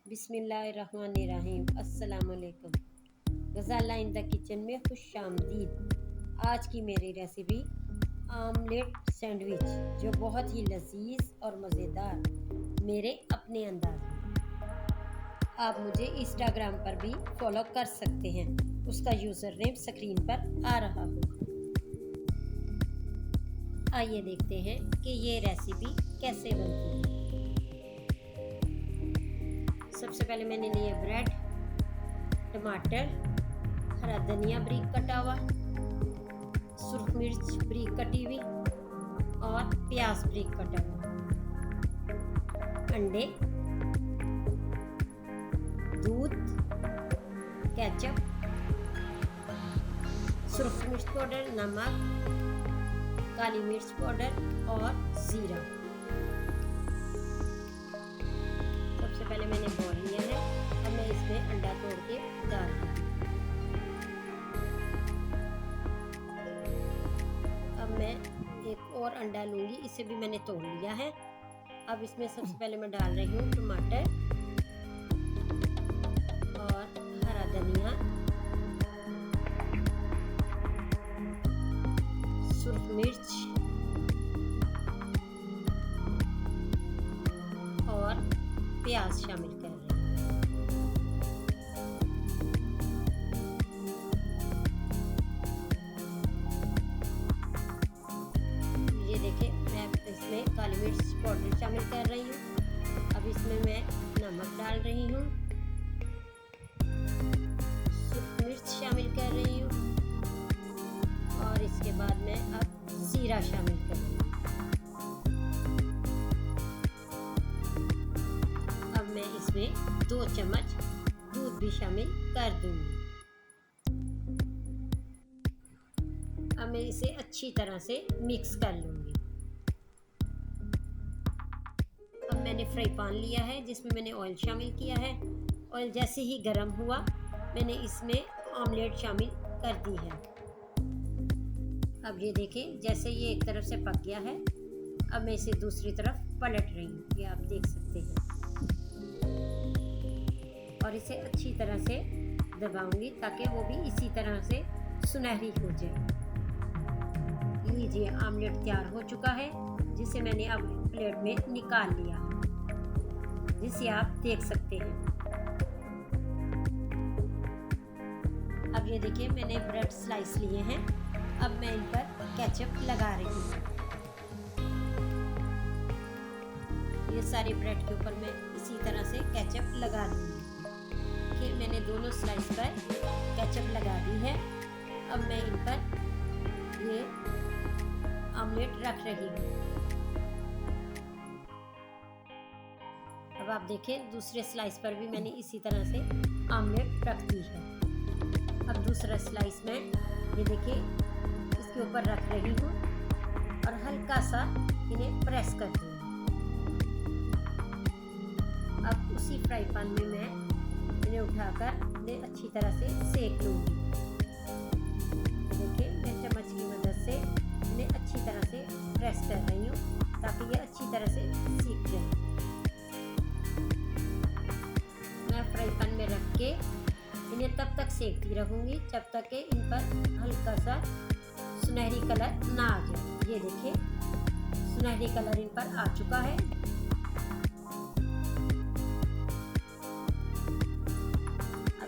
बिस्मिल्लाहिर्रहमानिर्रहीम। अस्सलाम वालेकुम। गज़ाला इन द किचन में खुशामदीद। आज की मेरी रेसिपी ऑमलेट सैंडविच, जो बहुत ही लजीज और मज़ेदार मेरे अपने अंदाज में। आप मुझे इंस्टाग्राम पर भी फॉलो कर सकते हैं, उसका यूज़र नेम स्क्रीन पर आ रहा होगा। आइए देखते हैं कि ये रेसिपी कैसे बनती है। सबसे पहले मैंने लिए ब्रेड, टमाटर, हरा धनिया बारीक कटा हुआ, सुर्ख मिर्च बारीक कटी हुई और प्याज बारीक कटा हुआ, अंडे, दूध, केचप, सुर्ख मिर्च पाउडर, नमक, काली मिर्च पाउडर और जीरा। सबसे पहले मैंने बॉल लिया है। अब मैं इसमें अंडा तोड़ के डाल दूँगी। अब मैं एक और अंडा लूँगी, इसे भी मैंने तोड़ लिया है। अब इसमें सबसे पहले मैं डाल रही हूँ टमाटर और हरा धनिया, सुर्ख मिर्च और प्याज शामिल कर रही हूँ। ये देखिए, मैं इसमें काली मिर्च पाउडर शामिल कर रही हूँ। अब इसमें मैं नमक डाल रही हूँ, सुर्ख मिर्च शामिल कर रही हूँ और इसके बाद मैं अब जीरा शामिल कर रही हूँ। मैं इसमें 2 चम्मच दूध भी शामिल कर दूंगी। अब मैं इसे अच्छी तरह से मिक्स कर लूंगी। अब मैंने फ्राई पैन लिया है, जिसमें मैंने ऑयल शामिल किया है। ऑयल जैसे ही गर्म हुआ, मैंने इसमें ऑमलेट शामिल कर दी है। अब ये देखें, जैसे ये एक तरफ से पक गया है, अब मैं इसे दूसरी तरफ पलट रही हूँ, ये आप देख सकते हैं। और इसे अच्छी तरह से दबाऊंगी ताकि वो भी इसी तरह से सुनहरी हो जाए। लीजिए, ऑमलेट तैयार हो चुका है, जिसे मैंने अब प्लेट में निकाल लिया, जिसे आप देख सकते हैं। अब ये देखिए, मैंने ब्रेड स्लाइस लिए हैं। अब मैं इन पर केचप लगा रही हूँ। ये सारे ब्रेड के ऊपर मैं इसी तरह से केचप लगा दूँगी। फिर मैंने दोनों स्लाइस पर केचप लगा दी है। अब मैं इन पर ये ऑमलेट रख रही हूँ। अब आप देखें, दूसरे स्लाइस पर भी मैंने इसी तरह से ऑमलेट रख दी है। अब दूसरा स्लाइस में ये देखिए, इसके ऊपर रख रही हूँ और हल्का सा इन्हें प्रेस कर दूँगी। अब उसी फ्राई पैन में मैं इन्हें उठाकर इन्हें अच्छी तरह से सेक लूँगी। देखिए, मैं चम्मच की मदद से इन्हें अच्छी तरह से प्रेस कर रही हूँ ताकि ये अच्छी तरह से सीख जाए। मैं फ्राई पैन में रख के इन्हें तब तक सेकती रहूँगी जब तक कि इन पर हल्का सा सुनहरी कलर ना आ जाए। ये देखिए, सुनहरी कलर इन पर आ चुका है।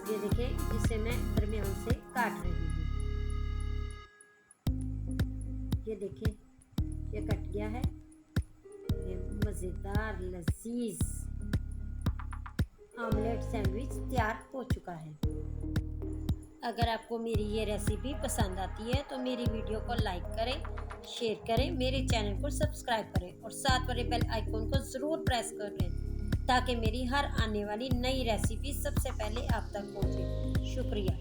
ये देखिए, जिसे मैं दरमियान से काट रही हूँ। ये देखिए, ये कट गया है। ये मज़ेदार लजीज ऑमलेट सैंडविच तैयार हो चुका है। अगर आपको मेरी ये रेसिपी पसंद आती है तो मेरी वीडियो को लाइक करें, शेयर करें, मेरे चैनल को सब्सक्राइब करें और साथ वाले बेल आइकन को ज़रूर प्रेस करें ताकि मेरी हर आने वाली नई रेसिपी सबसे पहले आप तक पहुंचे। शुक्रिया।